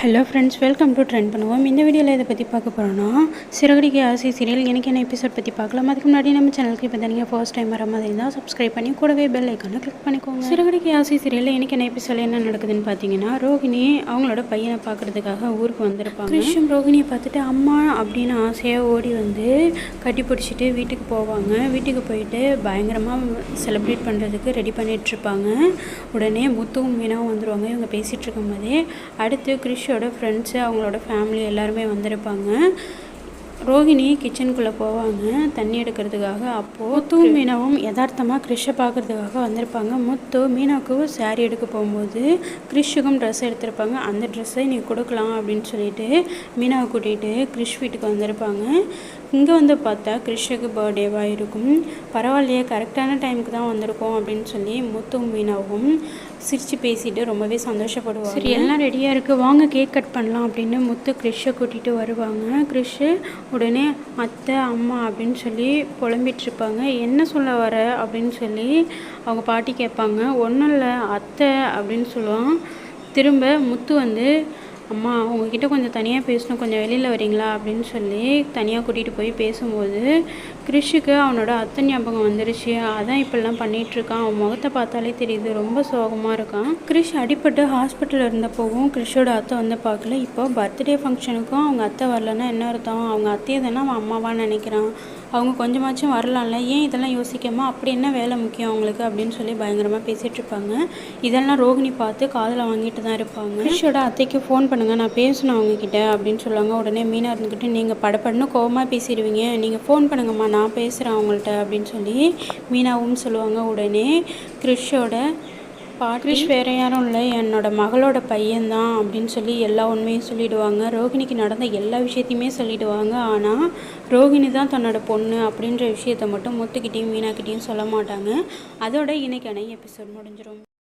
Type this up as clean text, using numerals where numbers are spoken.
Hello friends, welcome to trend பண்ணுவோம். இந்த வீடியோவில் இதை பற்றி பார்க்க போகிறோன்னா, சிறகடிக்க ஆசை சீரியல் எனக்கு என்ன எபிசோட் பற்றி பார்க்கலாம். அதுக்கு முன்னாடி நம்ம சேனலுக்கு இப்போ நீங்கள் ஃபர்ஸ்ட் டைம் வர மாதிரி இருந்தால் சப்ஸ்கிரைப் பண்ணி கூடவே பெல் ஐக்கானை கிளிக் பண்ணிக்கோங்க. சிறகடிக்க ஆசை சீரியலில் எனக்கு என்ன எபிசோட் என்ன நடக்குதுன்னு பார்த்தீங்கன்னா, ரோகிணி அவங்களோட பையனை பார்க்குறதுக்காக ஊருக்கு வந்திருப்பாங்க. கிருஷ்ணன் ரோகிணியை பார்த்துட்டு அம்மா அப்படின்னு ஆசையாக ஓடி வந்து கட்டி பிடிச்சிட்டு வீட்டுக்கு போவாங்க. வீட்டுக்கு போயிட்டு பயங்கரமாக செலிப்ரேட் பண்ணுறதுக்கு ரெடி பண்ணிகிட்ருப்பாங்க. உடனே முத்துவும் மீனாவும் வந்துடுவாங்க. இவங்க பேசிகிட்டு இருக்கும்போதே அடுத்து கிருஷோட ஃப்ரெண்ட்ஸு அவங்களோட ஃபேமிலி எல்லாருமே வந்திருப்பாங்க. ரோகிணி கிச்சனுக்குள்ளே போவாங்க தண்ணி எடுக்கிறதுக்காக. அப்போது முத்துவும் மீனாவும் யதார்த்தமாக கிருஷை பார்க்குறதுக்காக வந்திருப்பாங்க. முத்து மீனாவுக்கு சாரீ எடுக்க போகும்போது கிருஷுக்கும் ட்ரெஸ் எடுத்திருப்பாங்க. அந்த ட்ரெஸ்ஸை நீ கொடுக்கலாம் அப்படின்னு சொல்லிட்டு மீனாவை கூட்டிகிட்டு கிருஷ் வீட்டுக்கு வந்திருப்பாங்க. இங்கே வந்து பார்த்தா கிருஷுக்கு பர்த்டேவாக இருக்கும். பரவாயில்லையே, கரெக்டான டைமுக்கு தான் வந்திருக்கோம் அப்படின்னு சொல்லி முத்துவும் மீனாவும் சிரித்து பேசிட்டு ரொம்பவே சந்தோஷப்படுவாங்க. சரி, எல்லாம் ரெடியாக இருக்குது, வாங்க கேக் கட் பண்ணலாம் அப்படின்னு முத்து கிருஷை கூட்டிகிட்டு வருவாங்க. கிருஷு உடனே அத்தை அம்மா அப்படின்னு சொல்லி புலம்பிகிட்ருப்பாங்க. என்ன சொல்ல வர அப்படின்னு சொல்லி அவங்க பாட்டி கேட்பாங்க. ஒன்றும் இல்லை அத்தை அப்படின்னு சொல்லுவான். திரும்ப முத்து வந்து அம்மா உங்ககிட்ட கொஞ்சம் தனியாக பேசணும், கொஞ்சம் வெளியில் வரீங்களா அப்படின்னு சொல்லி தனியாக கூட்டிகிட்டு போய் பேசும்போது கிருஷுக்கு அவனோட அத்தை ஞாபகம் வந்துருச்சு. அதான் இப்படிலாம் பண்ணிகிட்ருக்கான். அவன் முகத்தை பார்த்தாலே தெரியுது, ரொம்ப சோகமாக இருக்கான். கிருஷ் அடிப்பட்டு ஹாஸ்பிட்டலில் இருந்தப்போவும் கிருஷோட அத்தை வந்து பார்க்கல. இப்போ பர்த்டே ஃபங்க்ஷனுக்கும் அவங்க அத்தை வரலன்னா என்ன அர்த்தம்? அவங்க அத்தையை தானே அவன் அம்மாவான்னு நினைக்கிறான். அவங்க கொஞ்சமாச்சும் வரலாம்ல, ஏன் இதெல்லாம் யோசிக்காம அப்படி என்ன வேலை முக்கியம் அவங்களுக்கு அப்படின்னு சொல்லி பயங்கரமாக பேசிகிட்ருப்பாங்க. இதெல்லாம் ரோகிணி பார்த்து காதில் வாங்கிட்டு தான் இருப்பாங்க. கிருஷோட அத்தைக்கு ஃபோன் பண்ணுங்கள், நான் பேசணும் அவங்கக்கிட்ட அப்படின்னு சொல்லுவாங்க. உடனே மீனா இருந்துக்கிட்டு நீங்கள் படப்படன்னு கோவமாக பேசிடுவீங்க, நீங்கள் ஃபோன் பண்ணுங்கம்மா நான் பேசுகிறேன் அவங்கள்ட்ட அப்படின்னு சொல்லி மீனாவும் சொல்லுவாங்க. உடனே கிருஷோட கிருஷ் வேறு யாரும் இல்லை, என்னோட மகளோட பையன்தான் அப்படின்னு சொல்லி எல்லா உண்மையும் சொல்லிவிடுவாங்க. ரோகிணிக்கு நடந்த எல்லா விஷயத்தையுமே சொல்லிவிடுவாங்க. ஆனால் ரோகிணி தான் தன்னோட பொண்ணு அப்படின்ற விஷயத்த மட்டும் முத்துக்கிட்டேயும் மீனாக்கிட்டேயும் சொல்ல மாட்டாங்க. அதோட இன்னைக்கான எபிசோட் முடிஞ்சிடும்.